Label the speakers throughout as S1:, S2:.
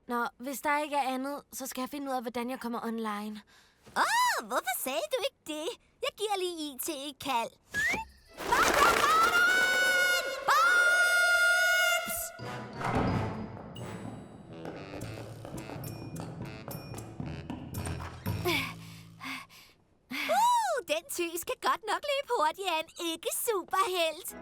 S1: Nå, hvis der ikke er andet, så skal jeg finde ud af, hvordan jeg kommer online.
S2: Hvorfor sagde du ikke det? Jeg giver lige IT et kald. Den tys kan godt nok løbe hurtigere end ikke-superhelt.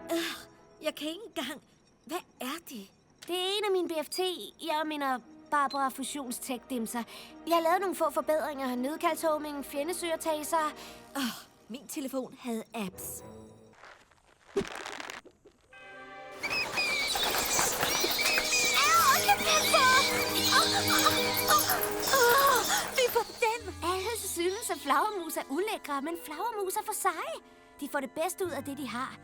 S1: Jeg kan ikke engang... Hvad er de? Det er en af mine BFT. Jeg mener Barbara Fusions-tech-dimser. Jeg har lavet nogle få forbedringer. Nødkaldshoming, fjendesøgertaser.
S2: Min telefon havde apps.
S1: Vi får dem! Alle synes, at flagermus er ulækre, men flagermus er for seje. De får det bedste ud af det, de har.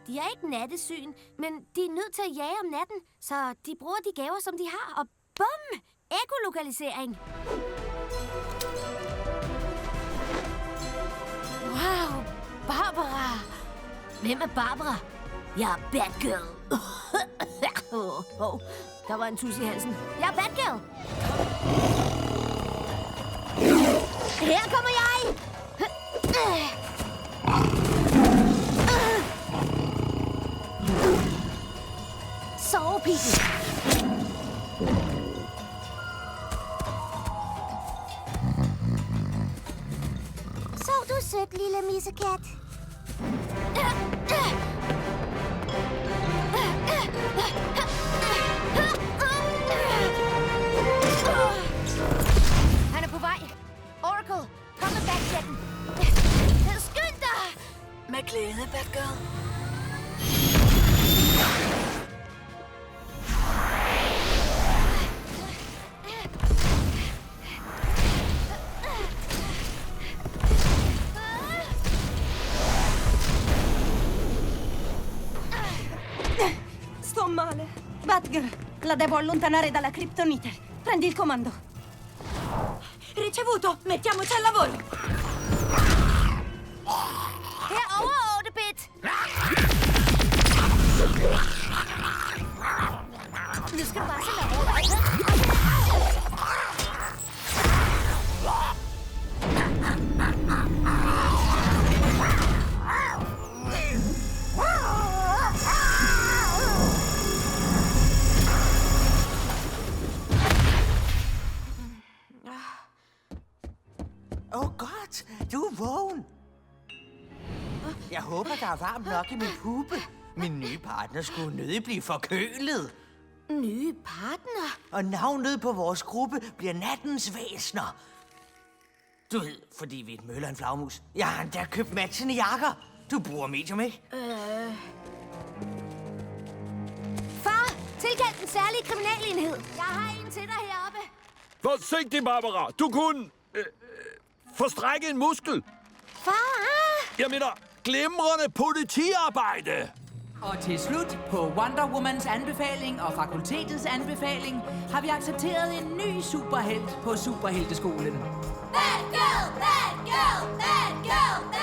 S1: De er ikke nattesyn, men de er nødt til at jage om natten, så de bruger de gaver, som de har, og bum! Ekolokalisering! Wow! Barbara! Hvem er Barbara? Jeg er Batgirl. Der var en tus i halsen. Jeg er Batgirl! Her kommer jeg! Sovepige! Sov du sødt, lille missekat. Han er på vej. Oracle, kom med Batjetten. Skynd dig! Med glæde, Batgirl.
S3: Sto male. Batgirl, la devo allontanare dalla Kryptonite. Prendi il comando. Ricevuto, mettiamoci al lavoro.
S1: Herovre, 8-bit! Nu skal du bare se lov.
S4: Godt, du er vågen. Jeg håber, der er varmt nok i min puppe. Min nye partner skulle nødig blive forkølet.
S1: Nye partner?
S4: Og navnet på vores gruppe bliver Nattens Væsner. Du ved, fordi vi er et møller og en flagmus. Jeg har endda købt matchende jakker. Du bruger medium, ikke?
S1: Far, tilkald den særlige kriminalenhed. Jeg har en til dig heroppe.
S5: Forsigtig, Barbara. Du kunne... forstrække en muskel.
S1: Far!
S5: Jeg mener, glimrende politiarbejde.
S6: Og til slut, på Wonder Womans anbefaling og fakultetets anbefaling, har vi accepteret en ny superhelt på Superhelteskolen.
S2: Batgirl! Batgirl! Batgirl!